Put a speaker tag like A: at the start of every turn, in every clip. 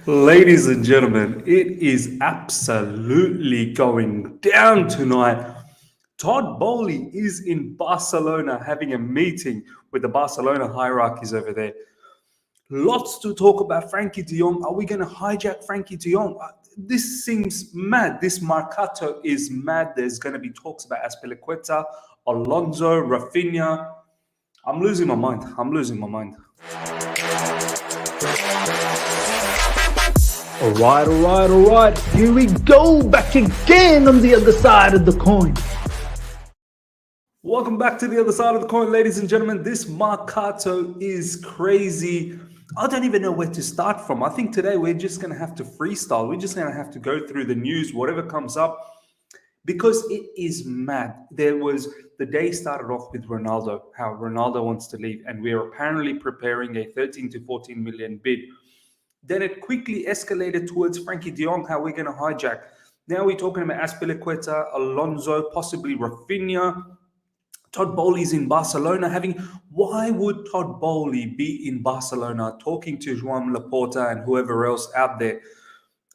A: Ladies and gentlemen, it is absolutely going down tonight. Todd Boehly is in Barcelona having a meeting with the Barcelona hierarchies over there. Lots to talk about Frenkie De Jong. Are we going to hijack Frenkie De Jong? This seems mad. This Mercato is mad. There's going to be talks about Azpilicueta, Alonso, Raphinha. I'm losing my mind. I'm losing my mind.
B: All right. Here we go, back again on the other side of the coin.
A: Welcome back to the other side of the coin, ladies and gentlemen. This Mercato is crazy. I don't even know where to start from. I think today we're just going to have to freestyle. We're just going to have to go through the news, whatever comes up, because it is mad. The day started off with Ronaldo, how Ronaldo wants to leave, and we're apparently preparing a 13 to 14 million bid. Then it quickly escalated towards Frenkie De Jong, how we're going to hijack. Now we're talking about Azpilicueta, Alonso, possibly Raphinha. Todd Boehly's in Barcelona why would Todd Boehly be in Barcelona talking to Joan Laporta and whoever else out there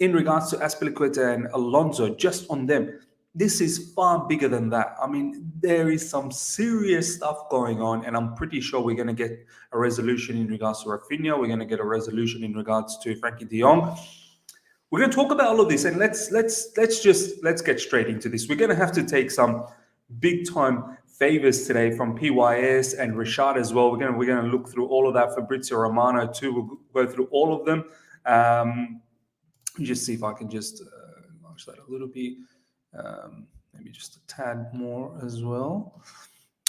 A: in regards to Azpilicueta and Alonso, just on them? This is far bigger than that. I mean, there is some serious stuff going on, and I'm pretty sure we're going to get a resolution in regards to Raphinha. We're going to get a resolution in regards to Frenkie De Jong. We're going to talk about all of this, and let's get straight into this. We're going to have to take some big time favors today from PYS and Rashad as well. We're going to look through all of that. Fabrizio Romano too. We'll go through all of them. Just see if I can just launch that a little bit. Maybe just a tad more as well.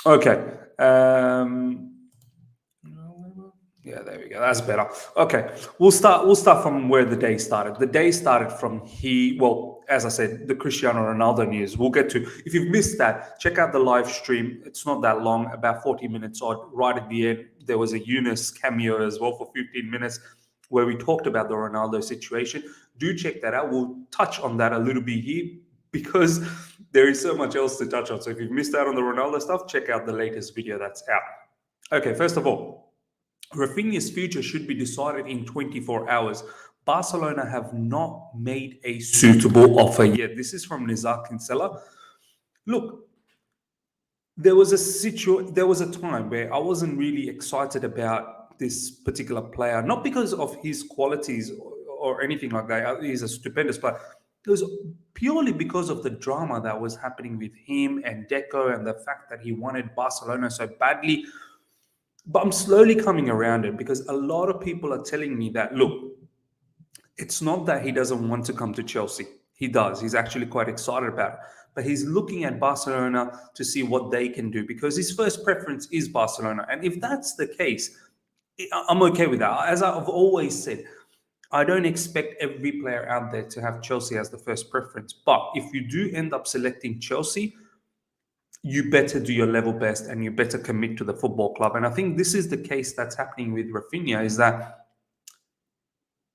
A: Okay. Yeah, there we go. That's better. Okay, we'll start from where the day started. The day started from as I said, the Cristiano Ronaldo news. We'll get to. If you've missed that, check out the live stream. It's not that long, about 40 minutes odd. Right at the end, there was a Eunice cameo as well for 15 minutes where we talked about the Ronaldo situation. Do check that out. We'll touch on that a little bit here because there is so much else to touch on. So if you've missed out on the Ronaldo stuff, check out the latest video that's out. Okay, first of all, Raphinha's future should be decided in 24 hours. Barcelona have not made a suitable offer yet. This is from Nizar Kinsella. Look, there was a time where I wasn't really excited about this particular player, not because of his qualities or anything like that. He's a stupendous player. It was purely because of the drama that was happening with him and Deco and the fact that he wanted Barcelona so badly. But I'm slowly coming around it because a lot of people are telling me that, look, it's not that he doesn't want to come to Chelsea. He does. He's actually quite excited about it. But he's looking at Barcelona to see what they can do because his first preference is Barcelona. And if that's the case, I'm okay with that. As I've always said, I don't expect every player out there to have Chelsea as the first preference. But if you do end up selecting Chelsea, you better do your level best and you better commit to the football club. And I think this is the case that's happening with Raphinha, is that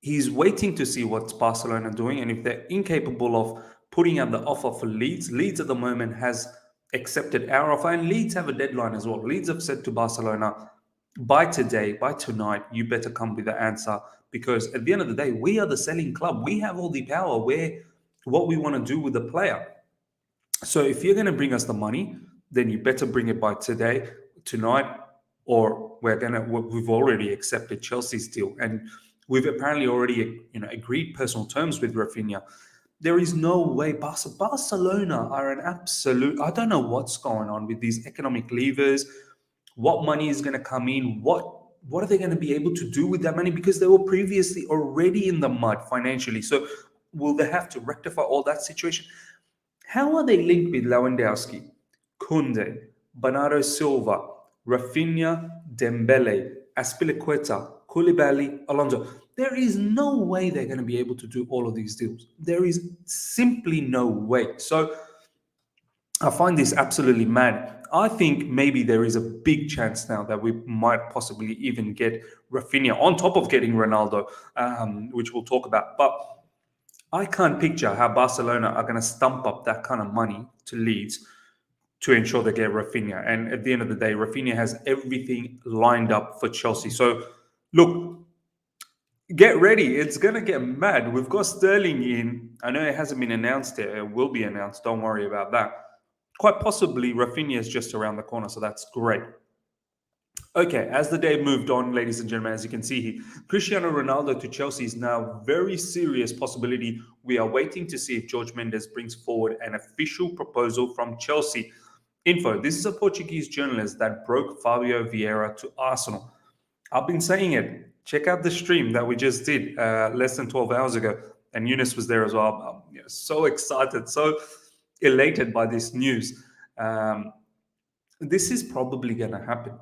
A: he's waiting to see what's Barcelona doing. And if they're incapable of putting out the offer for Leeds at the moment has accepted our offer, and Leeds have a deadline as well. Leeds have said to Barcelona, by tonight, you better come with the answer, because at the end of the day, we are the selling club. We have all the power what we want to do with the player. So if you're going to bring us the money, then you better bring it by tonight, or we've already accepted Chelsea's deal, and we've apparently already agreed personal terms with Raphinha. There is no way Barcelona are an absolute. I don't know what's going on with these economic levers. What money is going to come in? What are they going to be able to do with that money? Because they were previously already in the mud financially. So will they have to rectify all that situation? How are they linked with Lewandowski, Koundé, Bernardo Silva, Raphinha, Dembele, Azpilicueta, Koulibaly, Alonso? There is no way they're going to be able to do all of these deals. There is simply no way. So I find this absolutely mad. I think maybe there is a big chance now that we might possibly even get Raphinha on top of getting Ronaldo, which we'll talk about. But I can't picture how Barcelona are going to stump up that kind of money to Leeds to ensure they get Raphinha. And at the end of the day, Raphinha has everything lined up for Chelsea. So, look, Get ready. It's going to get mad. We've got Sterling in. I know it hasn't been announced yet. It will be announced. Don't worry about that. Quite possibly, Raphinha is just around the corner, so that's great. Okay, as the day moved on, ladies and gentlemen, as you can see here, Cristiano Ronaldo to Chelsea is now very serious possibility. We are waiting to see if Jorge Mendes brings forward an official proposal from Chelsea. Info, this is a Portuguese journalist that broke Fabio Vieira to Arsenal. I've been saying it. Check out the stream that we just did less than 12 hours ago. And Eunice was there as well. I'm so excited, so elated by this news. This is probably going to happen.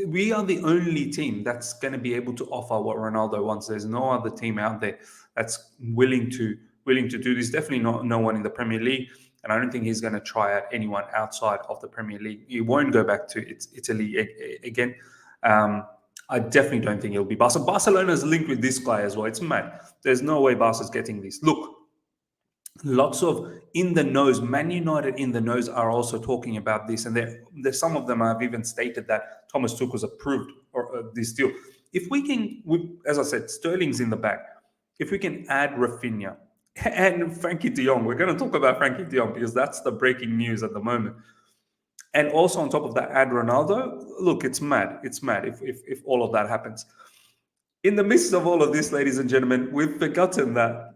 A: We are the only team that's going to be able to offer what Ronaldo wants. There's no other team out there that's willing to do this. Definitely not no one in the Premier League, and I don't think he's going to try out anyone outside of the Premier League. He won't go back to Italy again. I definitely don't think it'll be Barca. Barcelona's linked with this guy as well. It's mad. There's no way Barca's getting this. Look, lots of in the nose, Man United in the nose are also talking about this, and there's some of them have even stated that Thomas Tuchel's approved this deal. If we can, as I said, Sterling's in the back. If we can add Raphinha and Frenkie De Jong, we're going to talk about Frenkie De Jong because that's the breaking news at the moment. And also on top of that, add Ronaldo. Look, it's mad. It's mad if all of that happens. In the midst of all of this, ladies and gentlemen, we've forgotten that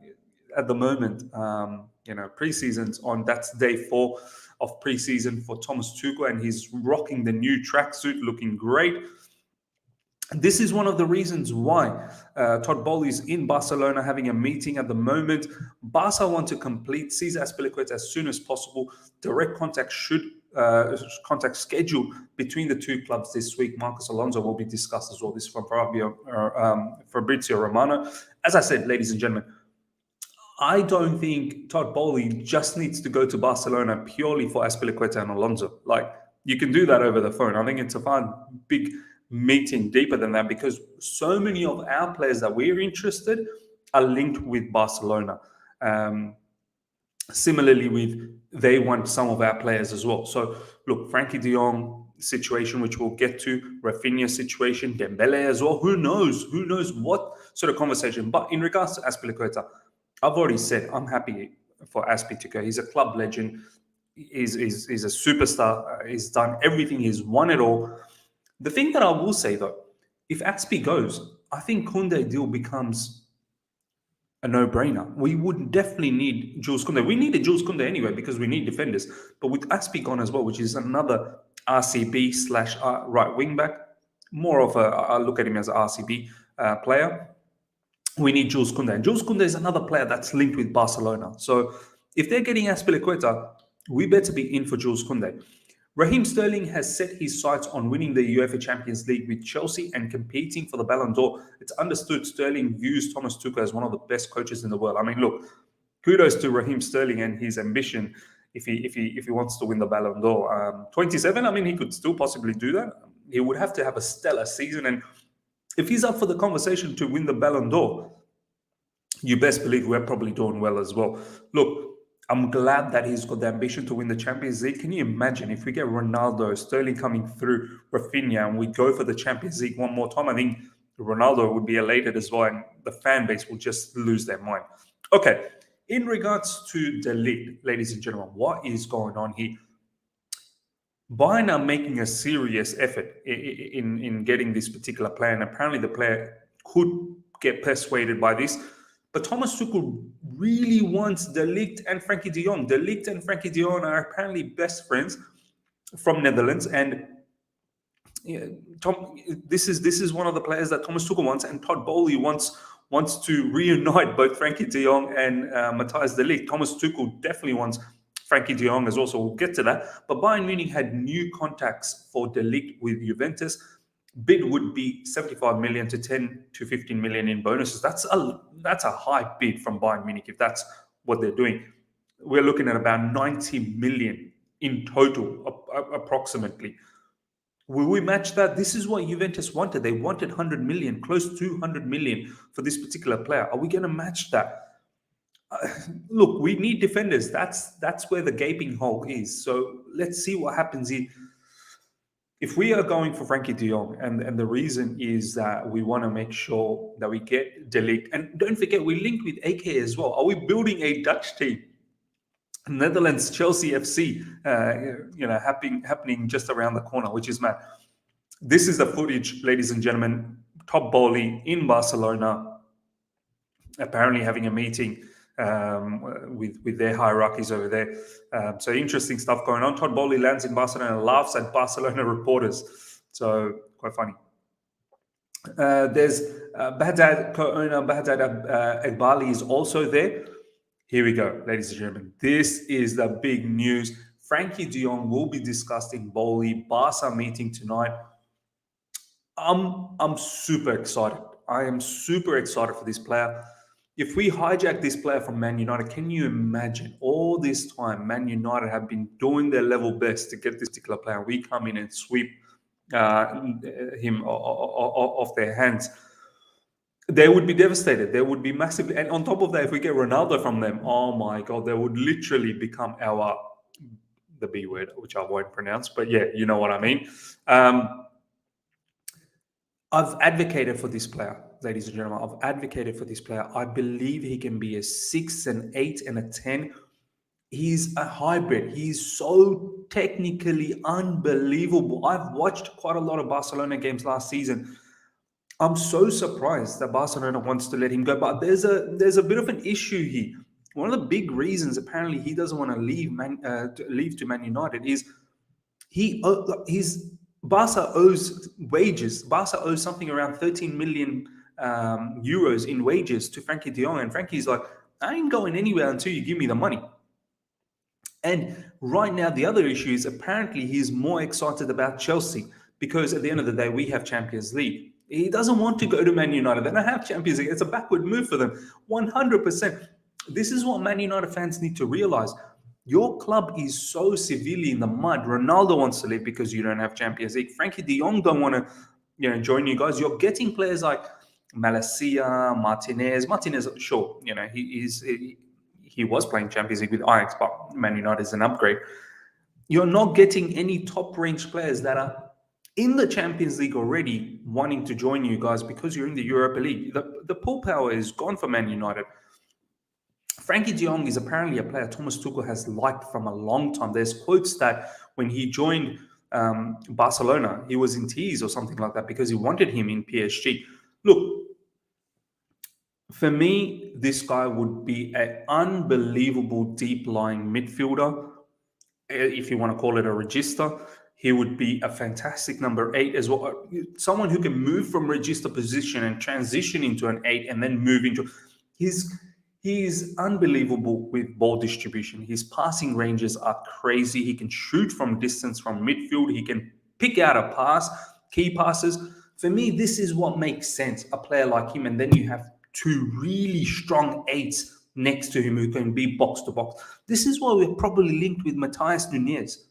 A: at the moment, preseason's on. That's day 4 of preseason for Thomas Tuchel, and he's rocking the new tracksuit, looking great. This is one of the reasons why Todd Boehly is in Barcelona having a meeting at the moment. Barca want to complete Cesar Azpilicueta as soon as possible. Direct contact scheduled between the two clubs this week. Marcos Alonso will be discussed as well. This is from Fabrizio Romano. As I said, ladies and gentlemen, I don't think Todd Boehly just needs to go to Barcelona purely for Azpilicueta and Alonso. Like, you can do that over the phone. I think it's a far big meeting deeper than that because so many of our players that we're interested are linked with Barcelona. Similarly, they want some of our players as well. So, look, Frenkie De Jong situation, which we'll get to, Raphinha situation, Dembele as well. Who knows? Who knows what sort of conversation? But in regards to Azpilicueta, I've already said I'm happy for Azpi to go. He's a club legend. He's a superstar. He's done everything. He's won it all. The thing that I will say, though, if Azpi goes, I think Koundé deal becomes a no-brainer. We would definitely need Jules Koundé. We needed Jules Koundé anyway because we need defenders. But with Azpi gone as well, which is another RCB / right wing back, more of I look at him as an RCB player. We need Jules Koundé. And Jules Koundé is another player that's linked with Barcelona. So if they're getting Azpilicueta, we better be in for Jules Koundé. Raheem Sterling has set his sights on winning the UEFA Champions League with Chelsea and competing for the Ballon d'Or. It's understood Sterling views Thomas Tuchel as one of the best coaches in the world. I mean, look, kudos to Raheem Sterling and his ambition if he wants to win the Ballon d'Or. 27, I mean, he could still possibly do that. He would have to have a stellar season, and if he's up for the conversation to win the Ballon d'Or, you best believe we're probably doing well as well. Look, I'm glad that he's got the ambition to win the Champions League. Can you imagine if we get Ronaldo, Sterling coming through, Raphinha, and we go for the Champions League one more time? I think Ronaldo would be elated as well, and the fan base will just lose their mind. Okay, in regards to De Ligt, ladies and gentlemen, what is going on here? Bayern are making a serious effort in getting this particular player, and apparently the player could get persuaded by this. But Thomas Tuchel really wants De Ligt and Frenkie De Jong. De Ligt and Frenkie De Jong are apparently best friends from Netherlands, and this is one of the players that Thomas Tuchel wants, and Todd Boehly wants to reunite both Frenkie De Jong and Matthijs De Ligt. Thomas Tuchel definitely wants Frenkie De Jong as well, so we'll get to that. But Bayern Munich had new contacts for De Ligt with Juventus. Bid would be 75 million to 10 to 15 million in bonuses. That's a high bid from Bayern Munich if that's what they're doing. We're looking at about 90 million in total, approximately. Will we match that? This is what Juventus wanted. They wanted 100 million, close to 100 million for this particular player. Are we going to match that? Look, we need defenders. That's where the gaping hole is. So let's see what happens if if we are going for Frenkie De Jong, and the reason is that we want to make sure that we get De Ligt, and don't forget we linked with AK as well. Are we building a Dutch team? Netherlands, Chelsea FC, happening just around the corner, which is mad. This is the footage, ladies and gentlemen. Todd Boehly in Barcelona, apparently having a meeting with their hierarchies over there. So interesting stuff going on. Todd Boehly lands in Barcelona and laughs at Barcelona reporters. So quite funny. There's Baghdad co-owner Baghdad Eghbali is also there. Here we go, ladies and gentlemen. This is the big news. Frenkie De Jong will be discussed in Boehly Barca meeting tonight. I'm super excited. I am super excited for this player. If we hijack this player from Man United, can you imagine all this time Man United have been doing their level best to get this particular player? We come in and sweep him off their hands. They would be devastated. They would be massively. And on top of that, if we get Ronaldo from them, oh my God, they would literally become the B word, which I won't pronounce. But yeah, you know what I mean. I've advocated for this player, ladies and gentlemen. I've advocated for this player. I believe he can be a 6, an 8, and a 10. He's a hybrid. He's so technically unbelievable. I've watched quite a lot of Barcelona games last season. I'm so surprised that Barcelona wants to let him go. But there's a bit of an issue here. One of the big reasons apparently he doesn't want to leave to Man United is Barca owes wages. Barca owes something around 13 million euros in wages to Frenkie De Jong. And Frankie's like, I ain't going anywhere until you give me the money. And right now, the other issue is apparently he's more excited about Chelsea because at the end of the day, we have Champions League. He doesn't want to go to Man United. They don't have Champions League. It's a backward move for them. 100%. This is what Man United fans need to realize. Your club is so severely in the mud. Ronaldo wants to leave because you don't have Champions League. Frenkie De Jong don't want to, join you guys. You're getting players like Malacia, Martinez. Martinez, sure, he was playing Champions League with Ajax, but Man United is an upgrade. You're not getting any top-range players that are in the Champions League already wanting to join you guys because you're in the Europa League. The pull power is gone for Man United. Frenkie De Jong is apparently a player Thomas Tuchel has liked from a long time. There's quotes that when he joined Barcelona, he was in tears or something like that because he wanted him in PSG. Look, for me, this guy would be an unbelievable deep-lying midfielder. If you want to call it a register, he would be a fantastic number 8 as well. Someone who can move from register position and transition into an 8 and then move into... He's unbelievable with ball distribution. His passing ranges are crazy. He can shoot from distance from midfield. He can pick out a pass, key passes. For me, this is what makes sense, a player like him. And then you have 2 really strong 8s next to him who can be box-to-box. This is why we're probably linked with Matheus Nunes,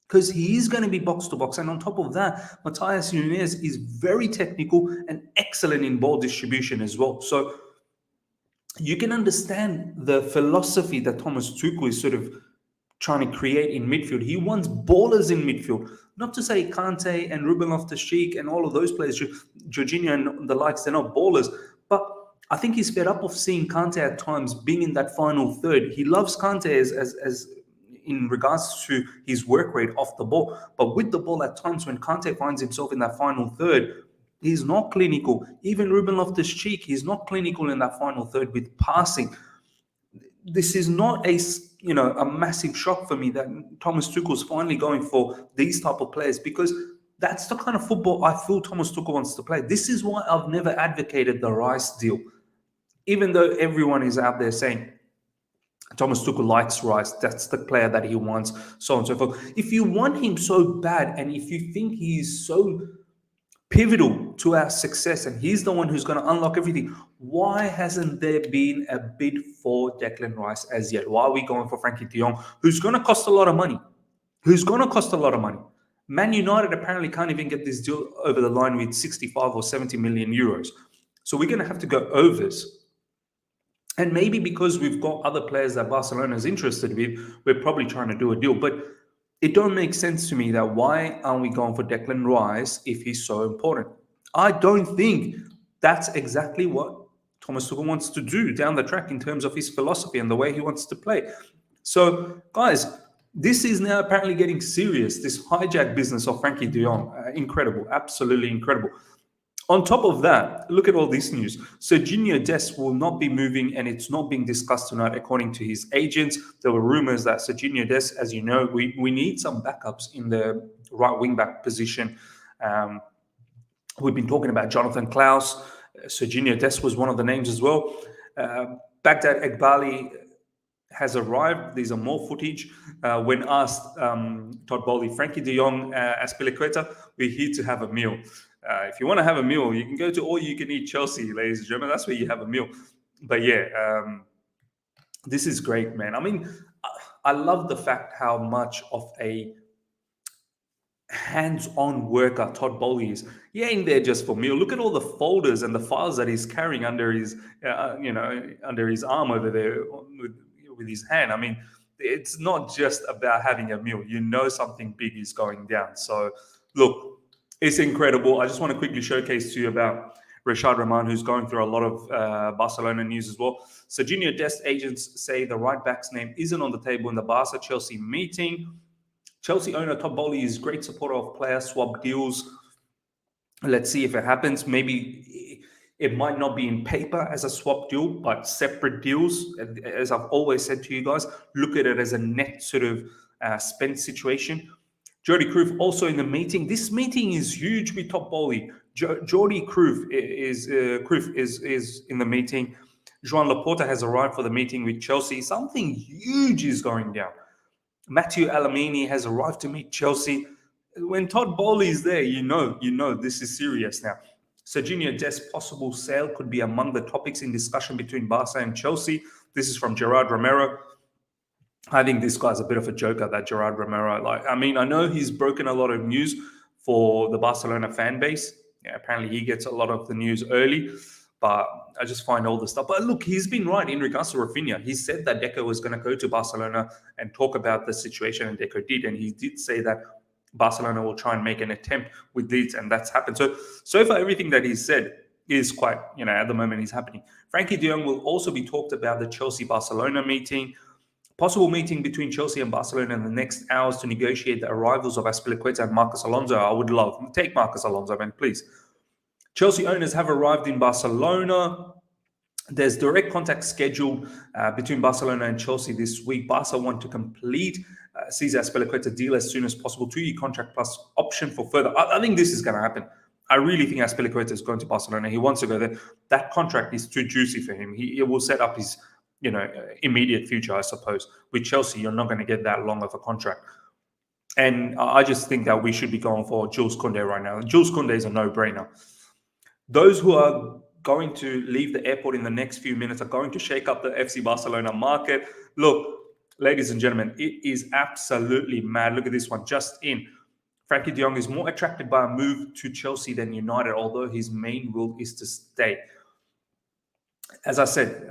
A: because he is going to be box-to-box. And on top of that, Matheus Nunes is very technical and excellent in ball distribution as well. So you can understand the philosophy that Thomas Tuchel is sort of trying to create in midfield. He wants ballers in midfield. Not to say Kante and Ruben Loftus-Cheek and all of those players, Jorginho and the likes, they're not ballers. But I think he's fed up of seeing Kante at times being in that final third. He loves Kante as in regards to his work rate off the ball. But with the ball at times when Kante finds himself in that final third, he's not clinical. Even Ruben Loftus-Cheek, he's not clinical in that final third with passing. This is not a massive shock for me that Thomas Tuchel's finally going for these type of players, because that's the kind of football I feel Thomas Tuchel wants to play. This is why I've never advocated the Rice deal, even though everyone is out there saying Thomas Tuchel likes Rice, that's the player that he wants, so on and so forth. If you want him so bad, and if you think he's so pivotal to our success and he's the one who's going to unlock everything, why hasn't there been a bid for Declan Rice as yet? Why are we going for Frenkie De Jong, who's going to cost a lot of money? Man United apparently can't even get this deal over the line with 65 or 70 million euros. So we're going to have to go overs. And maybe because we've got other players that Barcelona is interested with, we're probably trying to do a deal. But it don't make sense to me that why aren't we going for Declan Rice if he's so important? I don't think that's exactly what Thomas Tuchel wants to do down the track in terms of his philosophy and the way he wants to play. So, guys, this is now apparently getting serious. This hijack business of Frenkie De Jong, incredible, absolutely incredible. On top of that, look at all this news. Serginho Dest will not be moving, and it's not being discussed tonight, according to his agents. There were rumors that Serginho Dest, as you know, we need some backups in the right wing back position. We've been talking about Jonathan Klaus. Serginho Dest was one of the names as well. Baghdad Eghbali has arrived. These are more footage. When asked, Todd Boehly, Frenkie De Jong, Azpilicueta, we're here to have a meal. If you want to have a meal, you can go to all-you-can-eat Chelsea, ladies and gentlemen. That's where you have a meal. But yeah, this is great, man. I mean, I love the fact how much of a hands-on worker Todd Boehly is. He ain't there just for meal. Look at all the folders and the files that he's carrying under his, under his arm over there with his hand. I mean, it's not just about having a meal. You know something big is going down. So, look, it's incredible. I just want to quickly showcase to you about Rashad Rahman, who's going through a lot of Barcelona news as well. Serginho Dest agents say the right back's name isn't on the table in the Barca-Chelsea meeting. Chelsea owner Todd Boehly is a great supporter of player swap deals. Let's see if it happens. Maybe it might not be in paper as a swap deal, but separate deals. As I've always said to you guys, look at it as a net sort of spend situation. Jordi Cruyff also in the meeting. This meeting is huge with Todd Boehly. Jordi Cruyff is in the meeting. Joan Laporta has arrived for the meeting with Chelsea. Something huge is going down. Matthew Alamini has arrived to meet Chelsea. When Todd Boehly is there, you know this is serious now. Serginho Dest's possible sale could be among the topics in discussion between Barca and Chelsea. This is from Gerard Romero. I think this guy's a bit of a joker, that Gerard Romero. I know he's broken a lot of news for the Barcelona fan base. Yeah, apparently he gets a lot of the news early, but I just find all the stuff. But look, he's been right in regards to Raphinha. He said that Deco was going to go to Barcelona and talk about the situation, and Deco did. And he did say that Barcelona will try and make an attempt with Leeds, and that's happened. So far, everything that he said is quite, at the moment is happening. Frenkie De Jong will also be talked about the Chelsea-Barcelona meeting. Possible meeting between Chelsea and Barcelona in the next hours to negotiate the arrivals of Azpilicueta and Marcos Alonso. I would love. Take Marcos Alonso, man, please. Chelsea owners have arrived in Barcelona. There's direct contact scheduled between Barcelona and Chelsea this week. Barca want to complete Cesar Azpilicueta deal as soon as possible. 2-year contract plus option for further. I think this is going to happen. I really think Azpilicueta is going to Barcelona. He wants to go there. That contract is too juicy for him. He will set up his immediate future, I suppose. With Chelsea, you're not going to get that long of a contract. And I just think that we should be going for Jules Koundé right now. Jules Koundé is a no-brainer. Those who are going to leave the airport in the next few minutes are going to shake up the FC Barcelona market. Look, ladies and gentlemen, it is absolutely mad. Look at this one, just in. Frenkie De Jong is more attracted by a move to Chelsea than United, although his main will is to stay. As I said,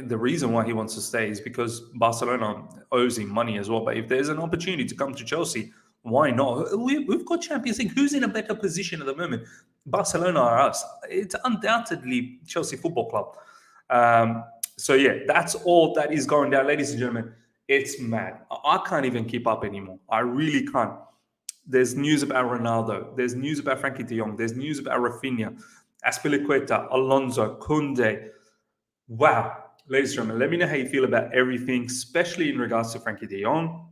A: the reason why he wants to stay is because Barcelona owes him money as well. But if there's an opportunity to come to Chelsea, why not? We've got Champions League. Who's in a better position at the moment? Barcelona or us? It's undoubtedly Chelsea Football Club. So yeah, that's all that is going down, ladies and gentlemen. It's mad. I can't even keep up anymore. I really can't. There's news about Ronaldo. There's news about Frenkie De Jong. There's news about Raphinha, Azpilicueta, Alonso, Koundé. Wow. Ladies and gentlemen, let me know how you feel about everything, especially in regards to Frenkie De Jong.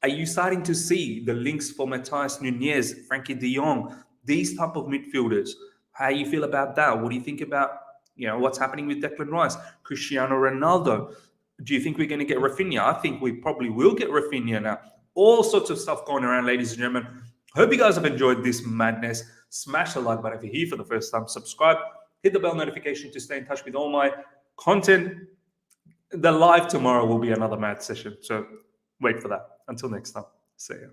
A: Are you starting to see the links for Matheus Nunes, Frenkie De Jong, these type of midfielders? How you feel about that? What do you think about, what's happening with Declan Rice, Cristiano Ronaldo? Do you think we're going to get Raphinha? I think we probably will get Raphinha now. All sorts of stuff going around, ladies and gentlemen. Hope you guys have enjoyed this madness. Smash the like button if you're here for the first time. Subscribe. Hit the bell notification to stay in touch with all my content. The live tomorrow will be another mad session. So wait for that. Until next time. See ya.